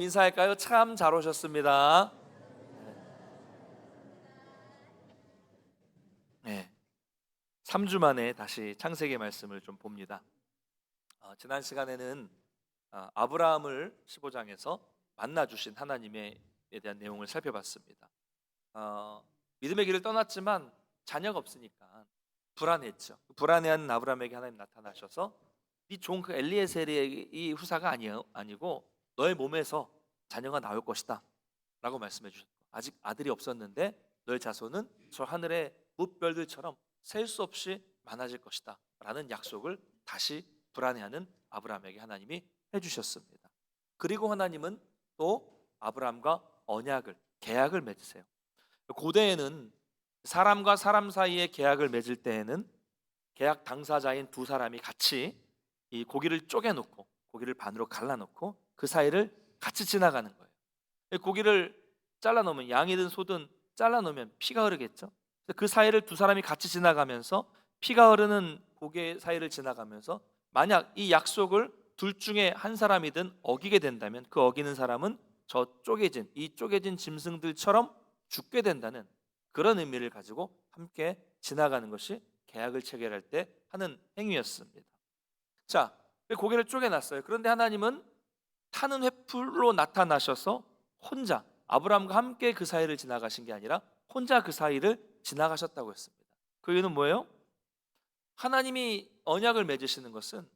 인사할까요? 참 잘 오셨습니다. 네, 3주 만에 다시 창세기 말씀을 좀 봅니다. 지난 시간에는 아브라함을 15장에서 만나 주신 하나님에 대한 내용을 살펴봤습니다. 어, 믿음의 길을 떠났지만 자녀가 없으니까 불안했죠. 불안해하는 아브라함에게 하나님 나타나셔서 네 종 그 엘리에셀의 이 후사가 아니고 너의 몸에서 자녀가 나올 것이다 라고 말씀해 주셨고, 아직 아들이 없었는데 너의 자손은 저 하늘의 뭇별들처럼 셀 수 없이 많아질 것이다 라는 약속을 다시 불안해하는 아브라함에게 하나님이 해주셨습니다. 그리고 하나님은 또 아브라함과 언약을, 계약을 맺으세요. 고대에는 사람과 사람 사이에 계약을 맺을 때에는 계약 당사자인 두 사람이 같이 이 고기를 쪼개놓고, 고기를 반으로 갈라놓고 그 사이를 같이 지나가는 거예요. 고기를 잘라놓으면, 양이든 소든 잘라놓으면 피가 흐르겠죠. 그 사이를 두 사람이 같이 지나가면서, 피가 흐르는 고개 사이를 지나가면서 만약 이 약속을 둘 중에 한 사람이든 어기게 된다면 그 어기는 사람은 이 쪼개진 짐승들처럼 죽게 된다는 그런 의미를 가지고 함께 지나가는 것이 계약을 체결할 때 하는 행위였습니다. 자, 고개를 쪼개놨어요. 그런데 하나님은 타는 횃불로 나타나셔서 혼자, 아브라함과 함께 그 사이를 지나가신 게 아니라 혼자 그 사이를 지나가셨다고 했습니다. 그 이유는 뭐예요? 하나님이 언약을 맺으시는 것은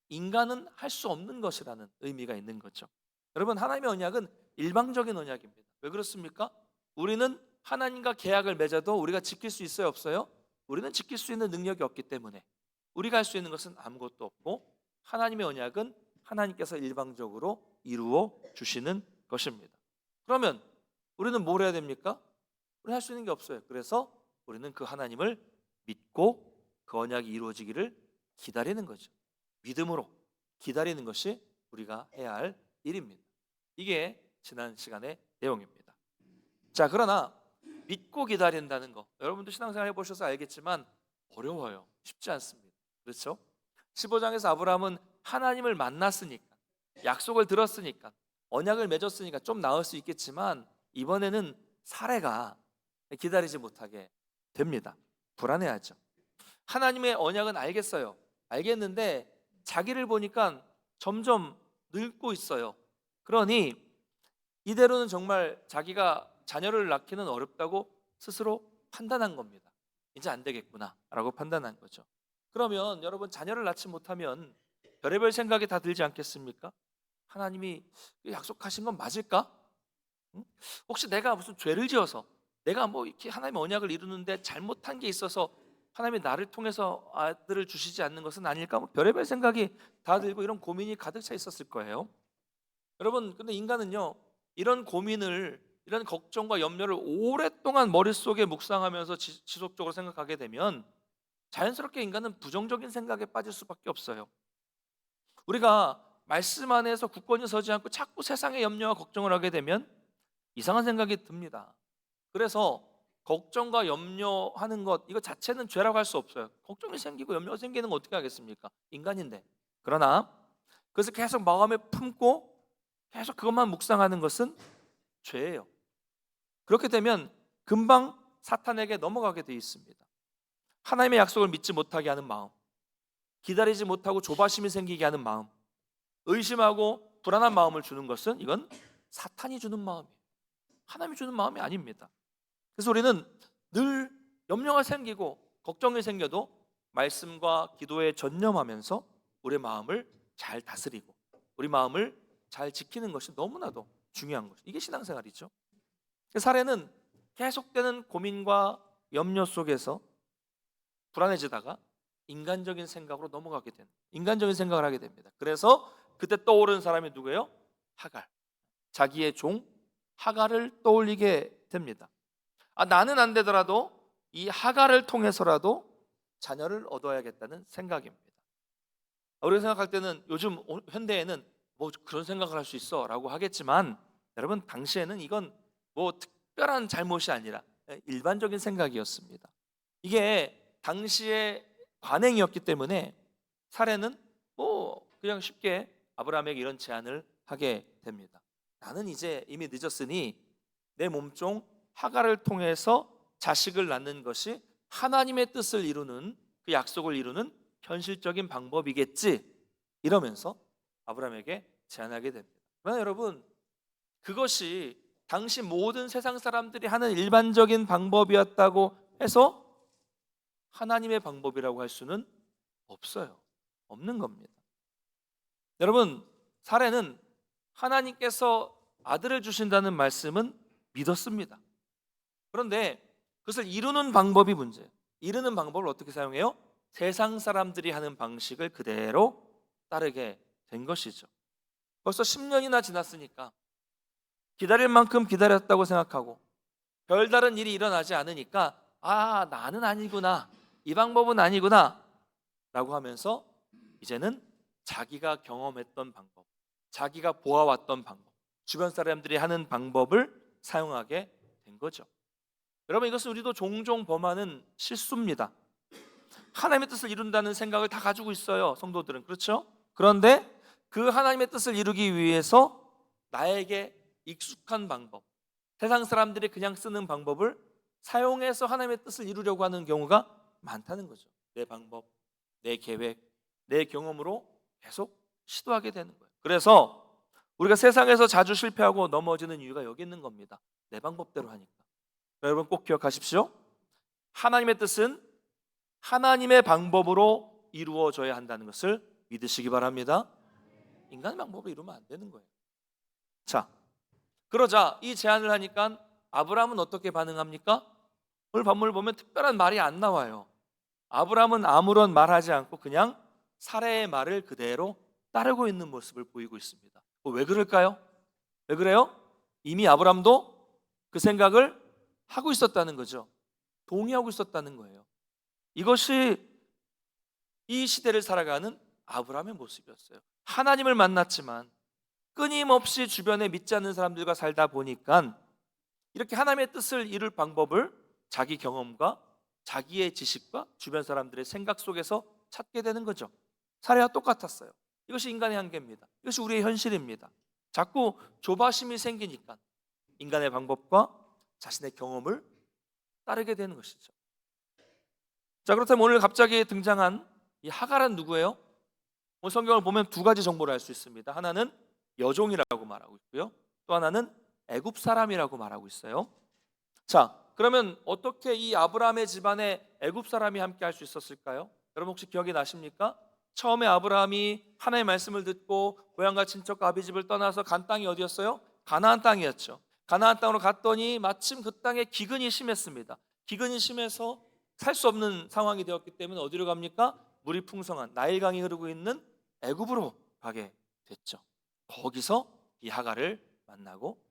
인간은 할 수 없는 것이라는 의미가 있는 거죠. 여러분, 하나님의 언약은 일방적인 언약입니다. 왜 그렇습니까? 우리는 하나님과 계약을 맺어도 우리가 지킬 수 있어요, 없어요? 우리는 지킬 수 있는 능력이 없기 때문에 우리가 할 수 있는 것은 아무것도 없고, 하나님의 언약은 하나님께서 일방적으로 이루어 주시는 것입니다. 그러면 우리는 뭘 해야 됩니까? 우리는 할 수 있는 게 없어요. 그래서 우리는 그 하나님을 믿고 그 언약이 이루어지기를 기다리는 거죠. 믿음으로 기다리는 것이 우리가 해야 할 일입니다. 이게 지난 시간의 내용입니다. 자, 그러나 믿고 기다린다는 거, 여러분도 신앙생활 해보셔서 알겠지만 어려워요. 쉽지 않습니다. 그렇죠? 15장에서 아브라함은 하나님을 만났으니까, 약속을 들었으니까, 언약을 맺었으니까 좀 나을 수 있겠지만, 이번에는 사례가 기다리지 못하게 됩니다. 불안해하죠. 하나님의 언약은 알겠어요. 알겠는데 자기를 보니까 점점 늙고 있어요. 그러니 이대로는 정말 자기가 자녀를 낳기는 어렵다고 스스로 판단한 겁니다. 이제 안 되겠구나 라고 판단한 거죠. 그러면 여러분, 자녀를 낳지 못하면 별의별 생각이 다 들지 않겠습니까? 하나님이 약속하신 건 맞을까? 응? 혹시 내가 무슨 죄를 지어서, 내가 뭐 이렇게 하나님의 언약을 이루는데 잘못한 게 있어서 하나님이 나를 통해서 아들을 주시지 않는 것은 아닐까? 뭐 별의별 생각이 다 들고 이런 고민이 가득 차 있었을 거예요. 여러분, 근데 인간은요, 이런 고민을, 이런 걱정과 염려를 오랫동안 머릿속에 묵상하면서 지속적으로 생각하게 되면 자연스럽게 인간은 부정적인 생각에 빠질 수밖에 없어요. 우리가 말씀 안에서 굳건히 서지 않고 자꾸 세상의 염려와 걱정을 하게 되면 이상한 생각이 듭니다. 그래서 걱정과 염려하는 것, 이거 자체는 죄라고 할 수 없어요. 걱정이 생기고 염려가 생기는 거 어떻게 하겠습니까? 인간인데. 그러나 그것을 계속 마음에 품고 계속 그것만 묵상하는 것은 죄예요. 그렇게 되면 금방 사탄에게 넘어가게 되어 있습니다. 하나님의 약속을 믿지 못하게 하는 마음, 기다리지 못하고 조바심이 생기게 하는 마음, 의심하고 불안한 마음을 주는 것은, 이건 사탄이 주는 마음이에요. 하나님이 주는 마음이 아닙니다. 그래서 우리는 늘 염려가 생기고 걱정이 생겨도 말씀과 기도에 전념하면서 우리 마음을 잘 다스리고 우리 마음을 잘 지키는 것이 너무나도 중요한 것이죠. 이게 신앙생활이죠. 사례는 계속되는 고민과 염려 속에서 불안해지다가 인간적인 생각으로 넘어가게 되는, 인간적인 생각을 하게 됩니다. 그래서 그때 떠오르는 사람이 누구예요? 하갈. 자기의 종 하갈을 떠올리게 됩니다. 나는 안 되더라도 이 하갈을 통해서라도 자녀를 얻어야겠다는 생각입니다. 우리가 생각할 때는, 요즘 현대에는 뭐 그런 생각을 할 수 있어 라고 하겠지만, 여러분, 당시에는 이건 뭐 특별한 잘못이 아니라 일반적인 생각이었습니다. 이게 당시의 관행이었기 때문에 사례는 뭐 그냥 쉽게 아브라함에게 이런 제안을 하게 됩니다. 나는 이제 이미 늦었으니 내 몸종 하갈을 통해서 자식을 낳는 것이 하나님의 뜻을 이루는, 그 약속을 이루는 현실적인 방법이겠지, 이러면서 아브라함에게 제안하게 됩니다. 그러나 여러분, 그것이 당시 모든 세상 사람들이 하는 일반적인 방법이었다고 해서 하나님의 방법이라고 할 수는 없어요. 없는 겁니다. 여러분, 사례는 하나님께서 아들을 주신다는 말씀은 믿었습니다. 그런데 그것을 이루는 방법이 문제예요. 이루는 방법을 어떻게 사용해요? 세상 사람들이 하는 방식을 그대로 따르게 된 것이죠. 벌써 10년이나 지났으니까 기다릴 만큼 기다렸다고 생각하고 별다른 일이 일어나지 않으니까 나는 아니구나, 이 방법은 아니구나 라고 하면서 이제는 자기가 경험했던 방법, 자기가 보아왔던 방법, 주변 사람들이 하는 방법을 사용하게 된 거죠. 여러분, 이것은 우리도 종종 범하는 실수입니다. 하나님의 뜻을 이룬다는 생각을 다 가지고 있어요, 성도들은. 그렇죠? 그런데 그 하나님의 뜻을 이루기 위해서 나에게 익숙한 방법, 세상 사람들이 그냥 쓰는 방법을 사용해서 하나님의 뜻을 이루려고 하는 경우가 많다는 거죠. 내 방법, 내 계획, 내 경험으로 계속 시도하게 되는 거예요. 그래서 우리가 세상에서 자주 실패하고 넘어지는 이유가 여기 있는 겁니다. 내 방법대로 하니까. 여러분, 꼭 기억하십시오. 하나님의 뜻은 하나님의 방법으로 이루어져야 한다는 것을 믿으시기 바랍니다. 인간의 방법으로 이루면 안 되는 거예요. 자, 그러자 이 제안을 하니까 아브라함은 어떻게 반응합니까? 오늘 본문을 보면 특별한 말이 안 나와요. 아브라함은 아무런 말하지 않고 그냥 사라의 말을 그대로 따르고 있는 모습을 보이고 있습니다. 왜 그럴까요? 왜 그래요? 이미 아브라함도 그 생각을 하고 있었다는 거죠. 동의하고 있었다는 거예요. 이것이 이 시대를 살아가는 아브라함의 모습이었어요. 하나님을 만났지만 끊임없이 주변에 믿지 않는 사람들과 살다 보니까 이렇게 하나님의 뜻을 이룰 방법을 자기 경험과 자기의 지식과 주변 사람들의 생각 속에서 찾게 되는 거죠. 사례와 똑같았어요. 이것이 인간의 한계입니다. 이것이 우리의 현실입니다. 자꾸 조바심이 생기니까 인간의 방법과 자신의 경험을 따르게 되는 것이죠. 자, 그렇다면 오늘 갑자기 등장한 이 하갈은 누구예요? 오늘 성경을 보면 두 가지 정보를 알 수 있습니다. 하나는 여종이라고 말하고 있고요, 또 하나는 애굽 사람이라고 말하고 있어요. 자, 그러면 어떻게 이 아브라함의 집안에 애굽 사람이 함께 할 수 있었을까요? 여러분, 혹시 기억이 나십니까? 처음에 아브라함이 하나님의 말씀을 듣고 고향과 친척과 아비집을 떠나서 간 땅이 어디였어요? 가나안 땅이었죠. 가나안 땅으로 갔더니 마침 그 땅에 기근이 심했습니다. 기근이 심해서 살 수 없는 상황이 되었기 때문에 어디로 갑니까? 물이 풍성한 나일강이 흐르고 있는 애굽으로 가게 됐죠. 거기서 이 하갈을 만나고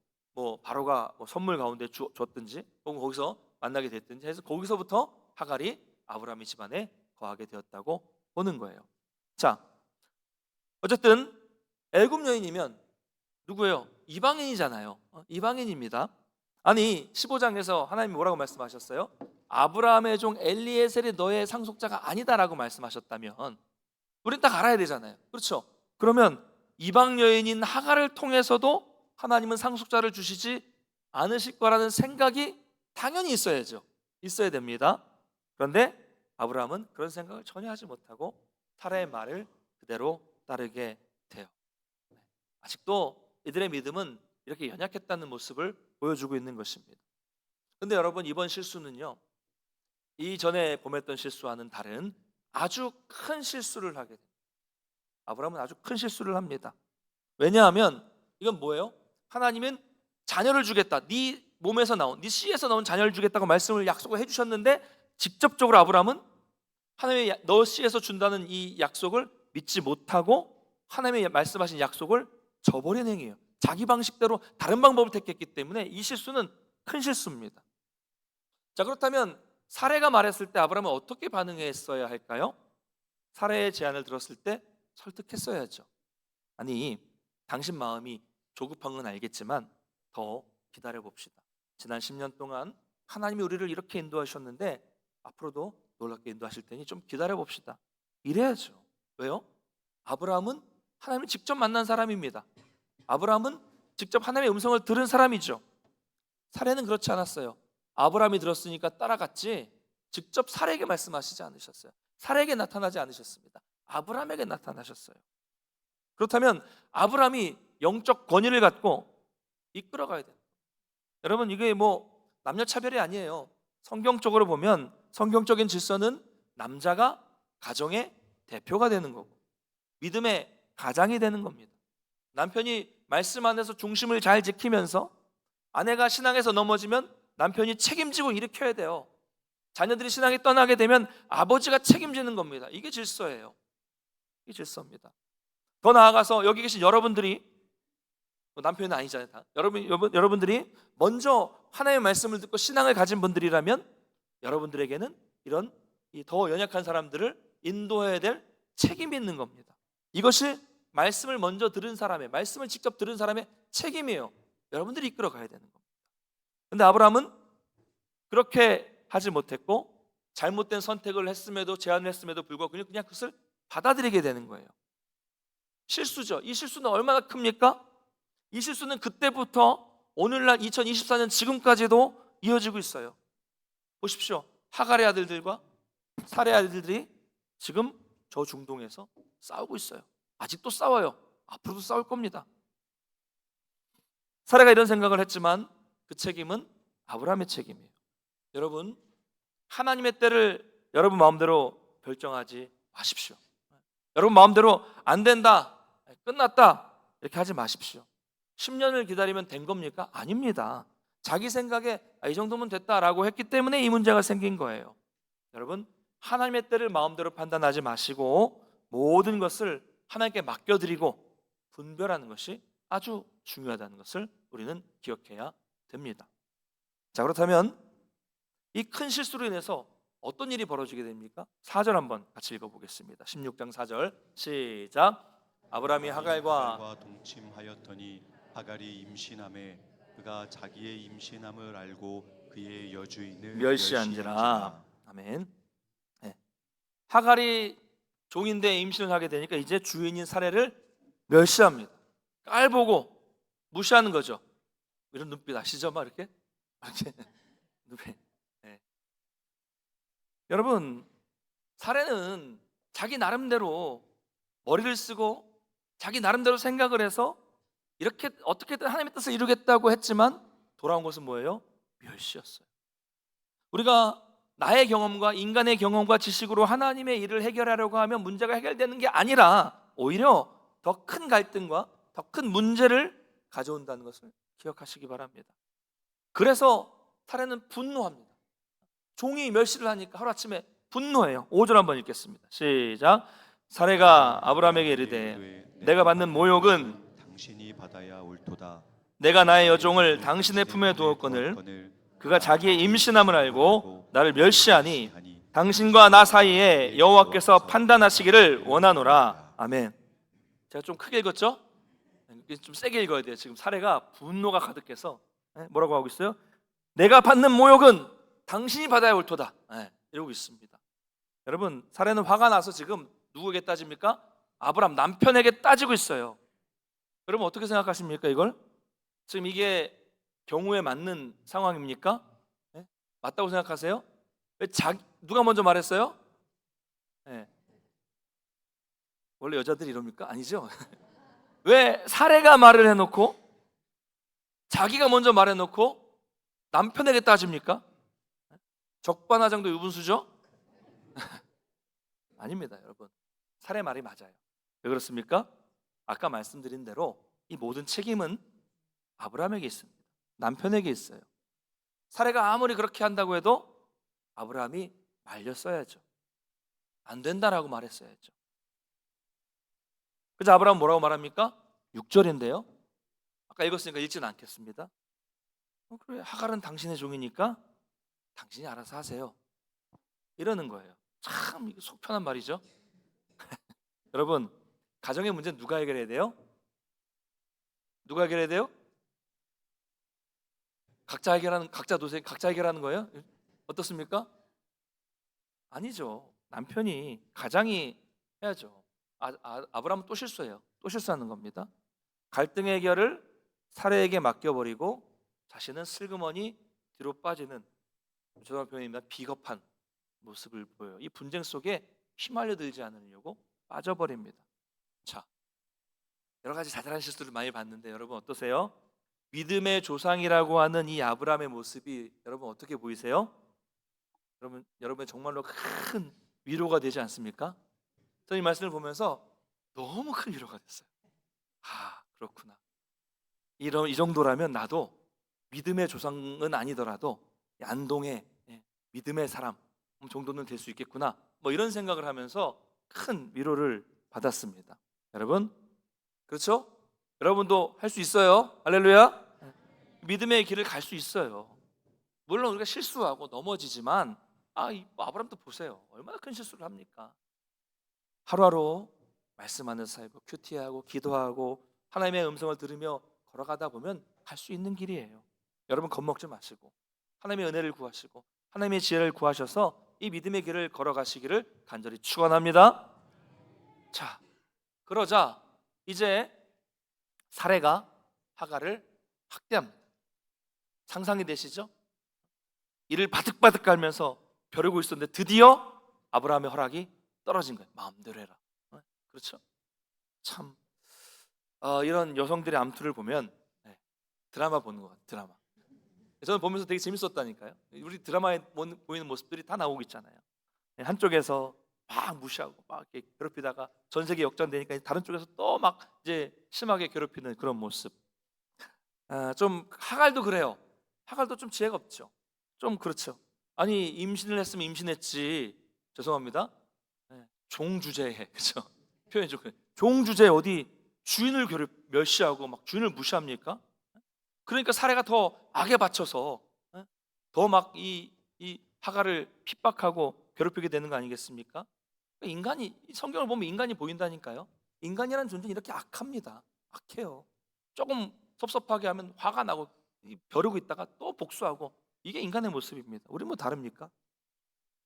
바로가 선물 가운데 줬든지 혹은 거기서 만나게 됐든지 해서 거기서부터 하갈이 아브라함의 집안에 거하게 되었다고 보는 거예요. 자, 어쨌든 애굽 여인이면 누구예요? 이방인이잖아요. 이방인입니다. 아니, 15장에서 하나님이 뭐라고 말씀하셨어요? 아브라함의 종 엘리에셀이 너의 상속자가 아니다라고 말씀하셨다면 우린 딱 알아야 되잖아요. 그렇죠? 그러면 이방 여인인 하갈을 통해서도 하나님은 상속자를 주시지 않으실 거라는 생각이 당연히 있어야죠. 있어야 됩니다. 그런데 아브라함은 그런 생각을 전혀 하지 못하고 사라의 말을 그대로 따르게 돼요. 아직도 이들의 믿음은 이렇게 연약했다는 모습을 보여주고 있는 것입니다. 그런데 여러분, 이번 실수는요, 이전에 범했던 실수와는 다른 아주 큰 실수를 하게 됩니다. 아브라함은 아주 큰 실수를 합니다. 왜냐하면 이건 뭐예요? 하나님은 자녀를 주겠다, 네 몸에서 나온, 네 씨에서 나온 자녀를 주겠다고 말씀을 약속을 해주셨는데 직접적으로 아브라함은 하나님이 너 씨에서 준다는 이 약속을 믿지 못하고 하나님의 말씀하신 약속을 저버린 행위예요. 자기 방식대로 다른 방법을 택했기 때문에 이 실수는 큰 실수입니다. 자, 그렇다면 사례가 말했을 때 아브라함은 어떻게 반응했어야 할까요? 사례의 제안을 들었을 때 설득했어야죠. 아니, 당신 마음이 조급한 건 알겠지만 더 기다려 봅시다. 지난 10년 동안 하나님이 우리를 이렇게 인도하셨는데 앞으로도 놀랍게 인도하실 테니 좀 기다려 봅시다. 이래야죠. 왜요? 아브라함은 하나님을 직접 만난 사람입니다. 아브라함은 직접 하나님의 음성을 들은 사람이죠. 사례는 그렇지 않았어요. 아브라함이 들었으니까 따라갔지 직접 사례에게 말씀하시지 않으셨어요. 사례에게 나타나지 않으셨습니다. 아브라함에게 나타나셨어요. 그렇다면 아브라함이 영적 권위를 갖고 이끌어가야 돼요. 여러분, 이게 뭐 남녀 차별이 아니에요. 성경적으로 보면 성경적인 질서는 남자가 가정의 대표가 되는 거고 믿음의 가장이 되는 겁니다. 남편이 말씀 안에서 중심을 잘 지키면서 아내가 신앙에서 넘어지면 남편이 책임지고 일으켜야 돼요. 자녀들이 신앙이 떠나게 되면 아버지가 책임지는 겁니다. 이게 질서예요. 이게 질서입니다. 더 나아가서 여기 계신 여러분들이, 남편은 아니잖아요. 다. 여러분들이 먼저 하나님의 말씀을 듣고 신앙을 가진 분들이라면 여러분들에게는 이런 더 연약한 사람들을 인도해야 될 책임이 있는 겁니다. 이것이 말씀을 먼저 들은 사람의, 말씀을 직접 들은 사람의 책임이에요. 여러분들이 이끌어 가야 되는 겁니다. 근데 아브라함은 그렇게 하지 못했고 잘못된 선택을 했음에도, 제안을 했음에도 불구하고 그냥 그것을 받아들이게 되는 거예요. 실수죠. 이 실수는 얼마나 큽니까? 이 실수는 그때부터 오늘날 2024년 지금까지도 이어지고 있어요. 보십시오. 하갈의 아들들과 살의 아들들이 지금 저 중동에서 싸우고 있어요. 아직도 싸워요. 앞으로도 싸울 겁니다. 사례가 이런 생각을 했지만 그 책임은 아브라함의 책임이에요. 여러분, 하나님의 때를 여러분 마음대로 결정하지 마십시오. 여러분 마음대로 안 된다, 끝났다 이렇게 하지 마십시오. 10년을 기다리면 된 겁니까? 아닙니다. 자기 생각에 이 정도면 됐다라고 했기 때문에 이 문제가 생긴 거예요. 여러분, 하나님의 때를 마음대로 판단하지 마시고 모든 것을 하나님께 맡겨드리고 분별하는 것이 아주 중요하다는 것을 우리는 기억해야 됩니다. 자, 그렇다면 이 큰 실수로 인해서 어떤 일이 벌어지게 됩니까? 4절 한번 같이 읽어보겠습니다. 16장 4절 시작. 아브라함이 하갈과 동침하였더니 하갈이 임신함에 그가 자기의 임신함을 알고 그의 여주인을 멸시한지라. 아멘. 네. 하갈이 종인데 임신을 하게 되니까 이제 주인인 사례를 멸시합니다. 깔보고 무시하는 거죠. 이런 눈빛 아시죠? 막 이렇게 눈빛. 네. 여러분, 사례는 자기 나름대로 머리를 쓰고 자기 나름대로 생각을 해서 이렇게 어떻게든 하나님의 뜻을 이루겠다고 했지만 돌아온 것은 뭐예요? 멸시였어요. 우리가 나의 경험과 인간의 경험과 지식으로 하나님의 일을 해결하려고 하면 문제가 해결되는 게 아니라 오히려 더 큰 갈등과 더 큰 문제를 가져온다는 것을 기억하시기 바랍니다. 그래서 사례는 분노합니다. 종이 멸시를 하니까 하루아침에 분노해요. 5절 한번 읽겠습니다. 시작. 사례가 아브라함에게 이르되 내가 받는 모욕은 당신이 받아야 옳도다. 내가 나의 여종을 당신의 품에 두었거늘 그가 자기의 임신함을 알고 나를 멸시하니 당신과 나 사이에 여호와께서 판단하시기를 원하노라. 아멘. 제가 좀 크게 읽었죠? 좀 세게 읽어야 돼요. 지금 사례가 분노가 가득해서 뭐라고 하고 있어요? 내가 받는 모욕은 당신이 받아야 옳도다. 이러고 있습니다. 여러분, 사례는 화가 나서 지금 누구에게 따집니까? 아브라함 남편에게 따지고 있어요. 여러분 어떻게 생각하십니까? 이걸 지금 이게 경우에 맞는 상황입니까? 네? 맞다고 생각하세요? 왜 누가 먼저 말했어요? 네. 원래 여자들이 이럽니까? 아니죠? 왜 사례가 말을 해놓고 자기가 먼저 말해놓고 남편에게 따집니까? 적반하장도 유분수죠? 아닙니다, 여러분. 사례 말이 맞아요. 왜 그렇습니까? 아까 말씀드린 대로 이 모든 책임은 아브라함에게 있습니다. 남편에게 있어요. 사례가 아무리 그렇게 한다고 해도 아브라함이 말렸어야죠. 안 된다라고 말했어야죠. 그래서 아브라함 뭐라고 말합니까? 6절인데요. 아까 읽었으니까 읽지는 않겠습니다. 그래, 하갈은 당신의 종이니까 당신이 알아서 하세요. 이러는 거예요. 참 속 편한 말이죠. 여러분, 가정의 문제는 누가 해결해야 돼요? 누가 해결해야 돼요? 각자 해결하는 거예요? 어떻습니까? 아니죠. 남편이, 가장이 해야죠. 아브라함은 또 실수해요. 또 실수하는 겁니다. 갈등 해결을 사례에게 맡겨버리고 자신은 슬그머니 뒤로 빠지는, 죄송한 표현입니다, 비겁한 모습을 보여요. 이 분쟁 속에 휘말려들지 않으려고 빠져버립니다. 자, 여러 가지 자잘한 실수를 많이 봤는데 여러분 어떠세요? 믿음의 조상이라고 하는 이 아브라함의 모습이 여러분 어떻게 보이세요? 여러분 정말로 큰 위로가 되지 않습니까? 저는 이 말씀을 보면서 너무 큰 위로가 됐어요. 아, 그렇구나. 이 정도라면 나도 믿음의 조상은 아니더라도 안동의 믿음의 사람 정도는 될 수 있겠구나. 뭐 이런 생각을 하면서 큰 위로를 받았습니다. 여러분, 그렇죠? 여러분도 할 수 있어요. 할렐루야. 믿음의 길을 갈 수 있어요. 물론 우리가 실수하고 넘어지지만 이 아브라함도 보세요. 얼마나 큰 실수를 합니까? 하루하루 말씀하는 살고 큐티하고 기도하고 하나님의 음성을 들으며 걸어가다 보면 갈 수 있는 길이에요. 여러분 겁먹지 마시고 하나님의 은혜를 구하시고 하나님의 지혜를 구하셔서 이 믿음의 길을 걸어가시기를 간절히 축원합니다. 자, 그러자 이제 사례가 하갈을 학대합니다. 상상이 되시죠? 이를 바득바득 깔면서 벼르고 있었는데 드디어 아브라함의 허락이 떨어진 거예요. 마음대로 해라. 그렇죠? 참 이런 여성들의 암투를 보면 드라마 보는 것 같아요. 드라마. 저는 보면서 되게 재밌었다니까요. 우리 드라마에 보이는 모습들이 다 나오고 있잖아요. 한쪽에서 막 무시하고 막 이렇게 괴롭히다가 전세계 역전되니까 다른 쪽에서 또 막 이제 심하게 괴롭히는 그런 모습. 좀 하갈도 그래요. 하갈도 좀 지혜가 없죠. 좀 그렇죠. 아니 임신을 했으면 임신했지. 죄송합니다. 종주제에 그렇죠. 표현이 좀 그래요. 종주제에 어디 주인을 멸시하고 막 주인을 무시합니까? 그러니까 사례가 더 악에 받쳐서 더 막 이 하갈을 핍박하고 괴롭히게 되는 거 아니겠습니까? 인간이 성경을 보면 인간이 보인다니까요. 인간이라는 존재는 이렇게 악합니다. 악해요. 조금 섭섭하게 하면 화가 나고 벼르고 있다가 또 복수하고 이게 인간의 모습입니다. 우리 뭐 다릅니까?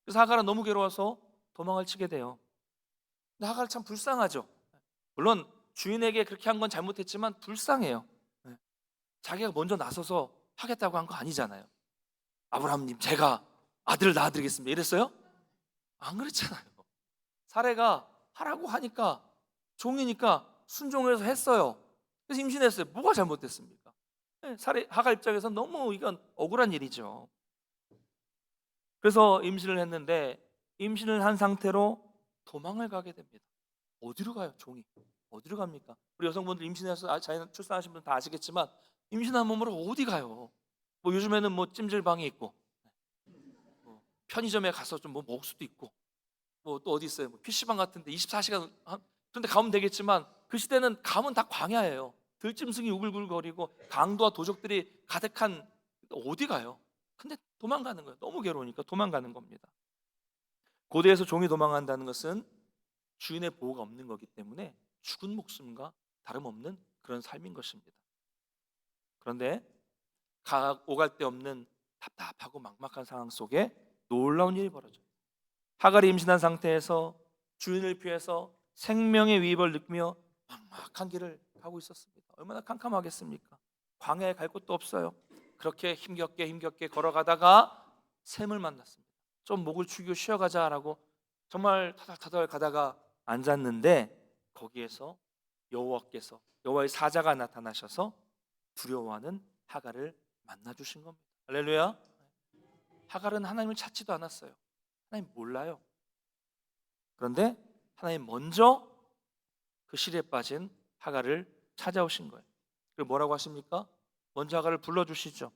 그래서 하갈은 너무 괴로워서 도망을 치게 돼요. 근데 하갈 참 불쌍하죠. 물론 주인에게 그렇게 한 건 잘못했지만 불쌍해요. 자기가 먼저 나서서 하겠다고 한 거 아니잖아요. 아브라함님 제가 아들을 낳아드리겠습니다 이랬어요? 안 그랬잖아요. 사례가 하라고 하니까 종이니까 순종을 해서 했어요. 그래서 임신했어요. 뭐가 잘못됐습니까? 사례 하갈 입장에서 너무 이건 억울한 일이죠. 그래서 임신을 했는데 임신을 한 상태로 도망을 가게 됩니다. 어디로 가요? 종이 어디로 갑니까? 우리 여성분들 임신해서 자연 출산하신 분 다 아시겠지만 임신한 몸으로 어디 가요? 뭐 요즘에는 뭐 찜질방이 있고 편의점에 가서 좀 뭐 먹을 수도 있고 뭐 또 어디 있어요? 뭐 PC방 같은데 24시간 그런데 가면 되겠지만 그 시대는 가면 다 광야예요. 들짐승이 우글우글거리고 강도와 도적들이 가득한 어디 가요? 근데 도망가는 거예요. 너무 괴로우니까 도망가는 겁니다. 고대에서 종이 도망간다는 것은 주인의 보호가 없는 거기 때문에 죽은 목숨과 다름없는 그런 삶인 것입니다. 그런데 오갈 데 없는 답답하고 막막한 상황 속에 놀라운 일이 벌어져요. 하갈이 임신한 상태에서 주인을 피해서 생명의 위협을 느끼며 막막한 길을 가고 있었습니다. 얼마나 캄캄하겠습니까? 광야에 갈 곳도 없어요. 그렇게 힘겹게 걸어가다가 샘을 만났습니다. 좀 목을 축이고 쉬어가자라고 정말 타닥타닥 가다가 앉았는데 거기에서 여호와의 사자가 나타나셔서 두려워하는 하갈을 만나주신 겁니다. 할렐루야. 하갈은 하나님을 찾지도 않았어요. 하나님 몰라요. 그런데 하나님 먼저 그 시리에 빠진 하갈을 찾아오신 거예요. 그리고 뭐라고 하십니까? 먼저 하갈을 불러주시죠.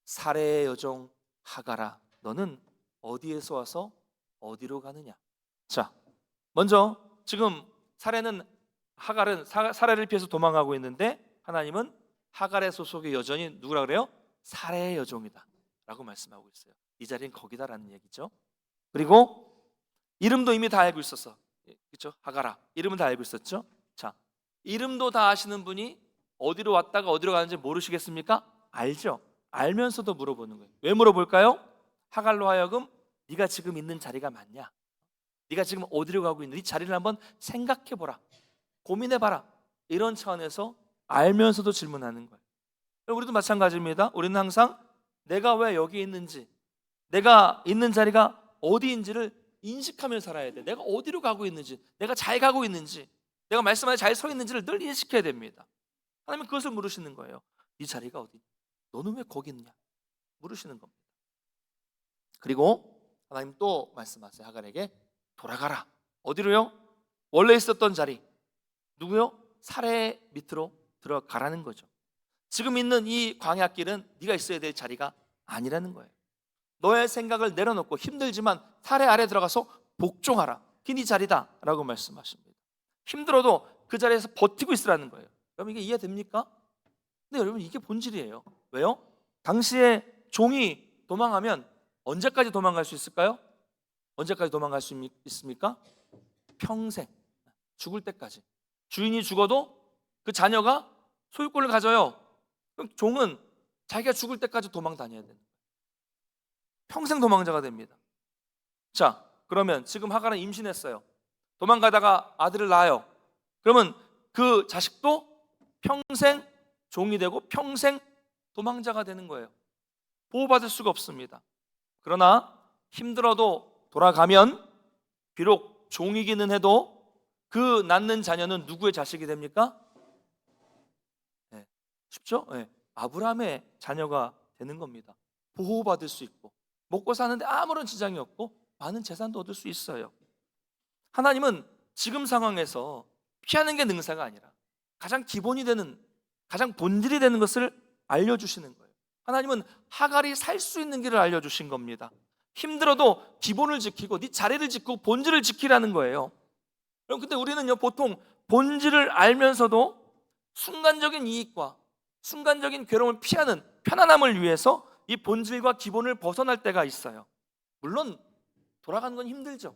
사레의 여종 하갈아, 너는 어디에서 와서 어디로 가느냐? 자, 먼저 지금 하갈은 사레를 피해서 도망가고 있는데 하나님은 하갈의 소속의 여전히 누구라 그래요? 사레의 여종이다 라고 말씀하고 있어요. 이 자리는 거기다라는 얘기죠. 그리고 이름도 이미 다 알고 있었어. 그렇죠? 하갈아. 이름은 다 알고 있었죠? 자, 이름도 다 아시는 분이 어디로 왔다가 어디로 가는지 모르시겠습니까? 알죠. 알면서도 물어보는 거예요. 왜 물어볼까요? 하갈로 하여금 네가 지금 있는 자리가 맞냐? 네가 지금 어디로 가고 있는 이 자리를 한번 생각해보라. 고민해봐라. 이런 차원에서 알면서도 질문하는 거예요. 우리도 마찬가지입니다. 우리는 항상 내가 왜 여기 있는지, 내가 있는 자리가 어디인지를 인식하며 살아야 돼. 내가 어디로 가고 있는지, 내가 잘 가고 있는지, 내가 말씀 안에 잘 서 있는지를 늘 인식해야 됩니다. 하나님은 그것을 물으시는 거예요. 네 자리가 어디? 너는 왜 거기 있냐? 물으시는 겁니다. 그리고 하나님 또 말씀하세요. 하갈에게 돌아가라. 어디로요? 원래 있었던 자리. 누구요? 사례 밑으로 들어가라는 거죠. 지금 있는 이 광야길은 네가 있어야 될 자리가 아니라는 거예요. 너의 생각을 내려놓고 힘들지만 사례 아래 들어가서 복종하라. 그게 네 자리다 라고 말씀하십니다. 힘들어도 그 자리에서 버티고 있으라는 거예요. 여러분 이게 이해됩니까? 근데 여러분 이게 본질이에요. 왜요? 당시에 종이 도망하면 언제까지 도망갈 수 있을까요? 언제까지 도망갈 수 있습니까? 평생, 죽을 때까지. 주인이 죽어도 그 자녀가 소유권을 가져요. 그럼 종은 자기가 죽을 때까지 도망 다녀야 됩니다. 평생 도망자가 됩니다. 자, 그러면 지금 하갈은 임신했어요. 도망가다가 아들을 낳아요. 그러면 그 자식도 평생 종이 되고 평생 도망자가 되는 거예요. 보호받을 수가 없습니다. 그러나 힘들어도 돌아가면 비록 종이기는 해도 그 낳는 자녀는 누구의 자식이 됩니까? 네, 쉽죠? 네, 아브라함의 자녀가 되는 겁니다. 보호받을 수 있고 먹고 사는데 아무런 지장이 없고 많은 재산도 얻을 수 있어요. 하나님은 지금 상황에서 피하는 게 능사가 아니라 가장 기본이 되는, 가장 본질이 되는 것을 알려주시는 거예요. 하나님은 하갈이 살 수 있는 길을 알려주신 겁니다. 힘들어도 기본을 지키고 네 자리를 지키고 본질을 지키라는 거예요. 여러분, 근데 우리는요 보통 본질을 알면서도 순간적인 이익과 순간적인 괴로움을 피하는 편안함을 위해서 이 본질과 기본을 벗어날 때가 있어요. 물론 돌아가는 건 힘들죠.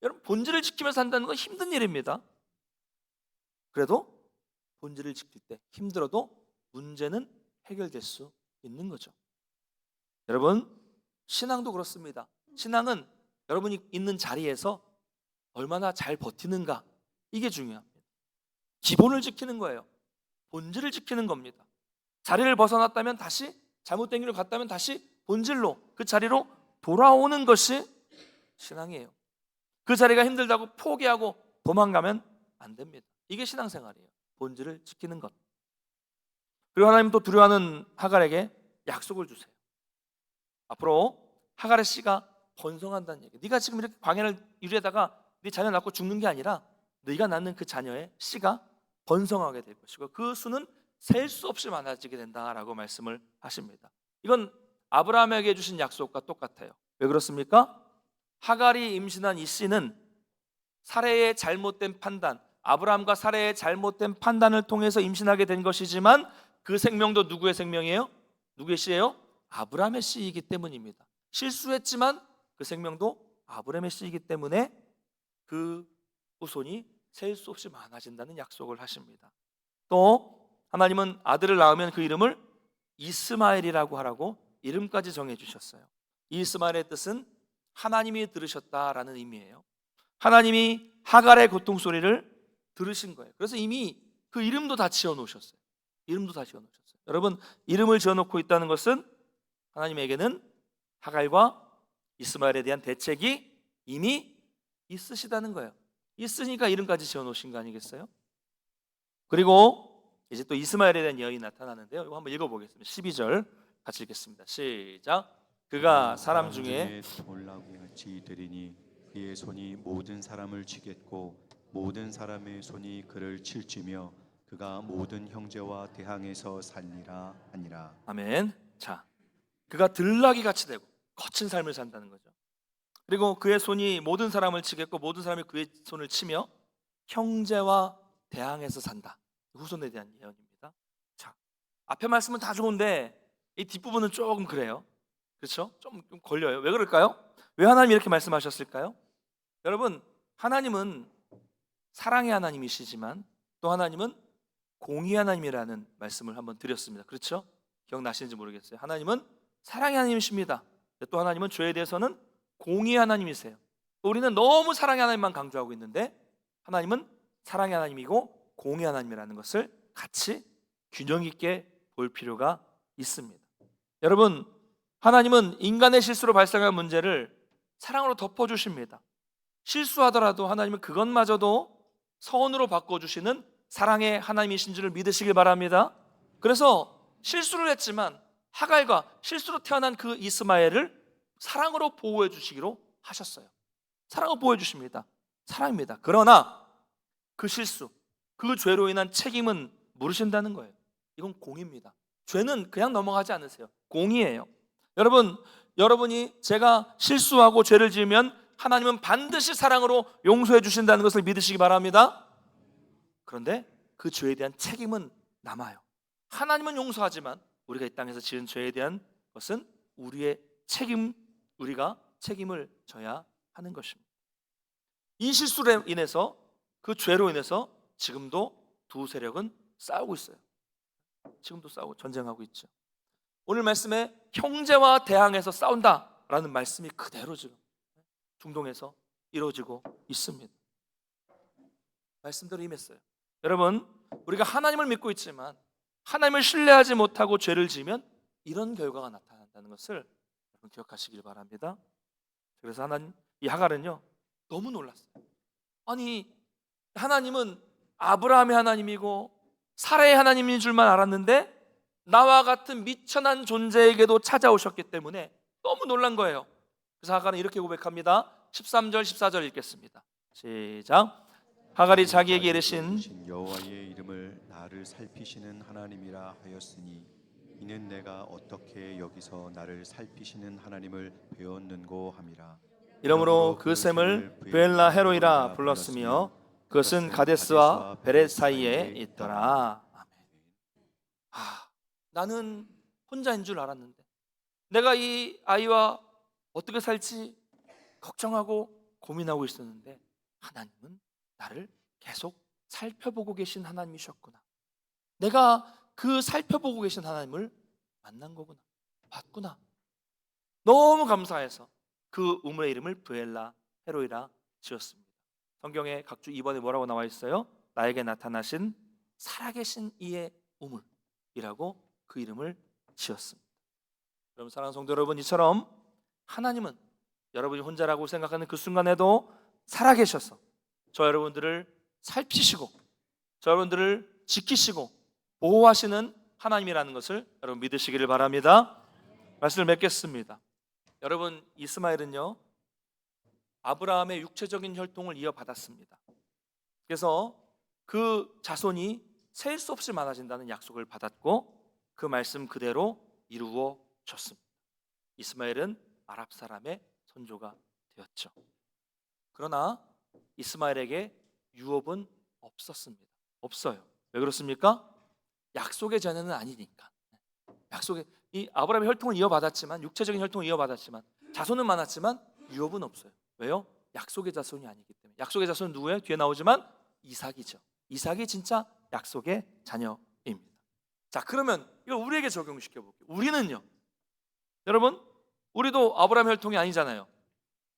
여러분, 본질을 지키면서 산다는 건 힘든 일입니다. 그래도 본질을 지킬 때 힘들어도 문제는 해결될 수 있는 거죠. 여러분, 신앙도 그렇습니다. 신앙은 여러분이 있는 자리에서 얼마나 잘 버티는가, 이게 중요합니다. 기본을 지키는 거예요. 본질을 지키는 겁니다. 자리를 벗어났다면 다시, 잘못된 길로 갔다면 다시 본질로, 그 자리로 돌아오는 것이 신앙이에요. 그 자리가 힘들다고 포기하고 도망가면 안 됩니다. 이게 신앙생활이에요. 본질을 지키는 것. 그리고 하나님 또 두려워하는 하갈에게 약속을 주세요. 앞으로 하갈의 씨가 번성한다는 얘기. 네가 지금 이렇게 광야를 이루다가 네 자녀 낳고 죽는 게 아니라 네가 낳는 그 자녀의 씨가 번성하게 될 것이고 그 수는 셀 수 없이 많아지게 된다라고 말씀을 하십니다. 이건 아브라함에게 주신 약속과 똑같아요. 왜 그렇습니까? 하갈이 임신한 이 씨는 사레의 잘못된 판단, 아브라함과 사레의 잘못된 판단을 통해서 임신하게 된 것이지만 그 생명도 누구의 생명이에요? 누구의 씨예요? 아브라함의 씨이기 때문입니다. 실수했지만 그 생명도 아브라함의 씨이기 때문에 그 후손이 셀 수 없이 많아진다는 약속을 하십니다. 또 하나님은 아들을 낳으면 그 이름을 이스마엘이라고 하라고 이름까지 정해주셨어요. 이스마엘의 뜻은 하나님이 들으셨다라는 의미예요. 하나님이 하갈의 고통소리를 들으신 거예요. 그래서 이미 그 이름도 다 지어놓으셨어요. 이름도 다 지어놓으셨어요. 여러분, 이름을 지어놓고 있다는 것은 하나님에게는 하갈과 이스마엘에 대한 대책이 이미 있으시다는 거예요. 있으니까 이름까지 지어놓으신 거 아니겠어요? 그리고 이제 또 이스마엘에 대한 예언이 나타나는데요. 이거 한번 읽어보겠습니다. 12절 같이 읽겠습니다. 시작. 그가 사람 중에 돌나무 같이 되리니 그의 손이 모든 사람을 치겠고 모든 사람의 손이 그를 칠지며 그가 모든 형제와 대항해서 살리라 하니라. 아멘. 자, 그가 들나귀 같이 되고 거친 삶을 산다는 거죠. 그리고 그의 손이 모든 사람을 치겠고 모든 사람이 그의 손을 치며 형제와 대항해서 산다. 후손에 대한 예언입니다. 자, 앞에 말씀은 다 좋은데 이 뒷부분은 조금 그래요. 그렇죠? 좀 걸려요. 왜 그럴까요? 왜 하나님이 이렇게 말씀하셨을까요? 여러분, 하나님은 사랑의 하나님이시지만 또 하나님은 공의 하나님이라는 말씀을 한번 드렸습니다. 그렇죠? 기억나시는지 모르겠어요. 하나님은 사랑의 하나님이십니다. 또 하나님은 죄에 대해서는 공의 하나님이세요. 우리는 너무 사랑의 하나님만 강조하고 있는데 하나님은 사랑의 하나님이고 공의 하나님이라는 것을 같이 균형 있게 볼 필요가 있습니다. 여러분, 하나님은 인간의 실수로 발생한 문제를 사랑으로 덮어주십니다. 실수하더라도 하나님은 그것마저도 선으로 바꿔주시는 사랑의 하나님이신 줄을 믿으시길 바랍니다. 그래서 실수를 했지만 하갈과 실수로 태어난 그 이스마엘을 사랑으로 보호해 주시기로 하셨어요. 사랑으로 보호해 주십니다. 사랑입니다. 그러나 그 실수, 그 죄로 인한 책임은 물으신다는 거예요. 이건 공입니다. 죄는 그냥 넘어가지 않으세요. 공이에요. 여러분이 제가 실수하고 죄를 지으면 하나님은 반드시 사랑으로 용서해 주신다는 것을 믿으시기 바랍니다. 그런데 그 죄에 대한 책임은 남아요. 하나님은 용서하지만 우리가 이 땅에서 지은 죄에 대한 것은 우리가 책임을 져야 하는 것입니다. 이 실수로 인해서, 그 죄로 인해서 지금도 두 세력은 싸우고 있어요. 지금도 싸우고 전쟁하고 있죠. 오늘 말씀에 형제와 대항해서 싸운다라는 말씀이 그대로 지금 중동에서 이루어지고 있습니다. 말씀대로 임했어요. 여러분, 우리가 하나님을 믿고 있지만 하나님을 신뢰하지 못하고 죄를 지으면 이런 결과가 나타난다는 것을 여러분 기억하시길 바랍니다. 그래서 이 하갈은요 너무 놀랐어요. 아니, 하나님은 아브라함의 하나님이고 사라의 하나님인 줄만 알았는데 나와 같은 미천한 존재에게도 찾아오셨기 때문에 너무 놀란 거예요. 그래서 하갈은 이렇게 고백합니다. 13절 14절 읽겠습니다. 시작. 하갈이 자기에게 이르신 여호와의 이름을 나를 살피시는 하나님이라 하였으니 이는 내가 어떻게 여기서 나를 살피시는 하나님을 배웠는고 함이라. 이러므로 그 샘을 브엘라 헤로이라 불렀으며 그것은 가데스와 베렛 사이에 있더라. 아멘. 나는 혼자인 줄 알았는데 내가 이 아이와 어떻게 살지 걱정하고 고민하고 있었는데 하나님은 나를 계속 살펴보고 계신 하나님이셨구나. 내가 그 살펴보고 계신 하나님을 만난 거구나, 봤구나. 너무 감사해서 그 우물의 이름을 브엘라 헤로이라 지었습니다. 성경에 각주 2번에 뭐라고 나와 있어요? 나에게 나타나신 살아계신 이의 우물이라고 그 이름을 지었습니다. 여러분, 사랑하는 성도 여러분, 이처럼 하나님은 여러분이 혼자라고 생각하는 그 순간에도 살아계셔서 저 여러분들을 살피시고 저 여러분들을 지키시고 보호하시는 하나님이라는 것을 여러분 믿으시기를 바랍니다. 말씀을 맺겠습니다. 여러분, 이스마엘은요 아브라함의 육체적인 혈통을 이어받았습니다. 그래서 그 자손이 셀 수 없이 많아진다는 약속을 받았고 그 말씀 그대로 이루어졌습니다. 이스마엘은 아랍 사람의 선조가 되었죠. 그러나 이스마엘에게 유업은 없었습니다. 없어요. 왜 그렇습니까? 약속의 자녀는 아니니까. 이 아브라함의 혈통을 이어받았지만, 육체적인 혈통을 이어받았지만 자손은 많았지만 유업은 없어요. 왜요? 약속의 자손이 아니기 때문에. 약속의 자손은 누구예요? 뒤에 나오지만 이삭이죠. 이삭이 진짜 약속의 자녀입니다. 자, 그러면 이거 우리에게 적용시켜 볼게요. 우리는요, 여러분, 우리도 아브라함 혈통이 아니잖아요.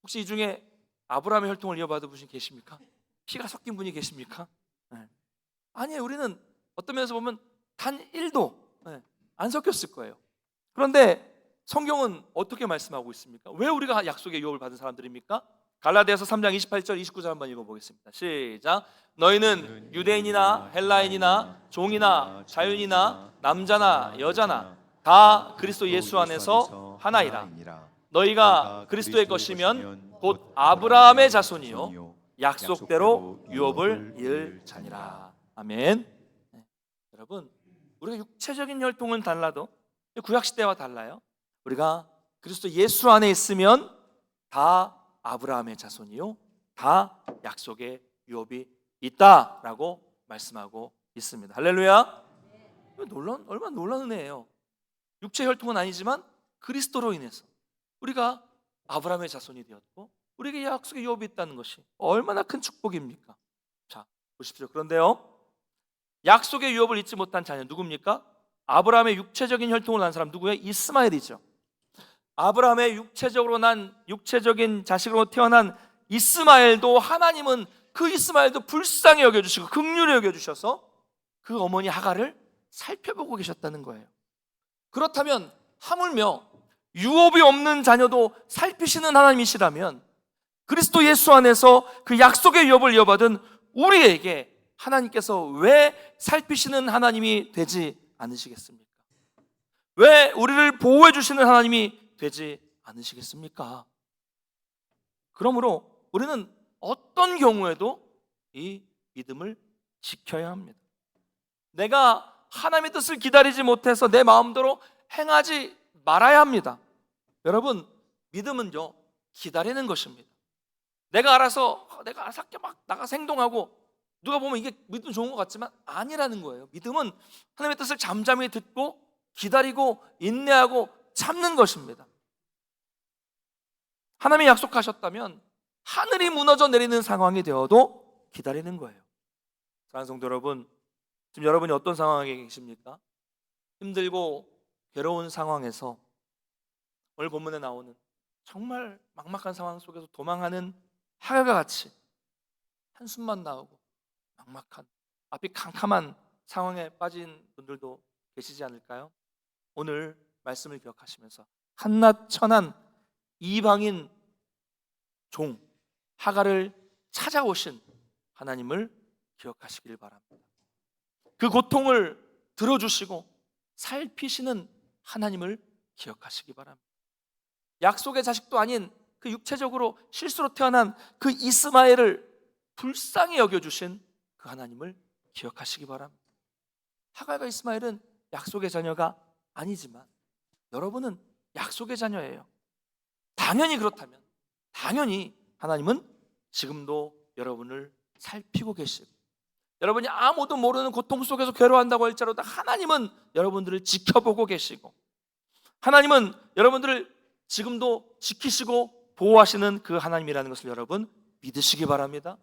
혹시 이 중에 아브라함의 혈통을 이어받은 분이 계십니까? 피가 섞인 분이 계십니까? 네. 아니에요. 우리는 어떤 면에서 보면 단 1도 안 섞였을 거예요. 그런데 성경은 어떻게 말씀하고 있습니까? 왜 우리가 약속의 유업을 받은 사람들입니까? 갈라디아서 3장 28절 29절 한번 읽어보겠습니다. 시작. 너희는 유대인이나 헬라인이나 종이나 자유인이나 남자나 여자나 다 그리스도 예수 안에서 하나이라. 너희가 그리스도의 것이면 곧 아브라함의 자손이요 약속대로 유업을 이을 자니라. 아멘. 네. 여러분, 우리가 육체적인 혈통은 달라도 구약 시대와 달라요. 우리가 그리스도 예수 안에 있으면 다 아브라함의 자손이요 다 약속의 유업이 있다라고 말씀하고 있습니다. 할렐루야. 얼마나 놀라운 은혜예요. 육체 혈통은 아니지만 그리스도로 인해서 우리가 아브라함의 자손이 되었고 우리에게 약속의 유업이 있다는 것이 얼마나 큰 축복입니까? 자, 보십시오. 그런데요, 약속의 유업을 잊지 못한 자녀 누굽니까? 아브라함의 육체적인 혈통을 난 사람 누구예요? 이스마엘이죠. 아브라함의 육체적인 자식으로 태어난 이스마엘도 하나님은 그 이스마엘도 불쌍히 여겨주시고 긍휼히 여겨주셔서 그 어머니 하갈을 살펴보고 계셨다는 거예요. 그렇다면 하물며 유업이 없는 자녀도 살피시는 하나님이시라면 그리스도 예수 안에서 그 약속의 유업을 이어받은 우리에게 하나님께서 왜 살피시는 하나님이 되지 않으시겠습니까? 왜 우리를 보호해 주시는 하나님이 되지 않으시겠습니까? 그러므로 우리는 어떤 경우에도 이 믿음을 지켜야 합니다. 내가 하나님의 뜻을 기다리지 못해서 내 마음대로 행하지 말아야 합니다. 여러분, 믿음은요, 기다리는 것입니다. 내가 알아서 할게 막 나가서 행동하고 누가 보면 이게 믿음 좋은 것 같지만 아니라는 거예요. 믿음은 하나님의 뜻을 잠잠히 듣고 기다리고 인내하고 참는 것입니다. 하나님이 약속하셨다면 하늘이 무너져 내리는 상황이 되어도 기다리는 거예요. 사랑하는 성도 여러분, 지금 여러분이 어떤 상황에 계십니까? 힘들고 괴로운 상황에서 오늘 본문에 나오는 정말 막막한 상황 속에서 도망하는 하갈과 같이 한숨만 나오고 막막한 앞이 캄캄한 상황에 빠진 분들도 계시지 않을까요? 오늘 말씀을 기억하시면서 한낱 천한 이방인 종 하갈을 찾아오신 하나님을 기억하시길 바랍니다. 그 고통을 들어주시고 살피시는 하나님을 기억하시기 바랍니다. 약속의 자식도 아닌 그 육체적으로 실수로 태어난 그 이스마엘을 불쌍히 여겨주신 그 하나님을 기억하시기 바랍니다. 하갈과 이스마엘은 약속의 자녀가 아니지만 여러분은 약속의 자녀예요. 당연히 그렇다면 당연히 하나님은 지금도 여러분을 살피고 계시고 여러분이 아무도 모르는 고통 속에서 괴로워한다고 할지라도 하나님은 여러분들을 지켜보고 계시고 하나님은 여러분들을 지금도 지키시고 보호하시는 그 하나님이라는 것을 여러분 믿으시기 바랍니다.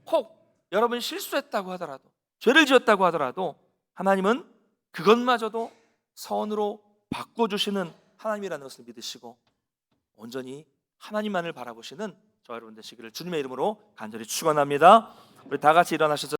혹 여러분이 실수했다고 하더라도 죄를 지었다고 하더라도 하나님은 그것마저도 선으로 바꿔주시는 하나님이라는 것을 믿으시고 온전히 하나님만을 바라보시는 저와 여러분 되시기를 주님의 이름으로 간절히 축원합니다. 우리 다 같이 일어나셔서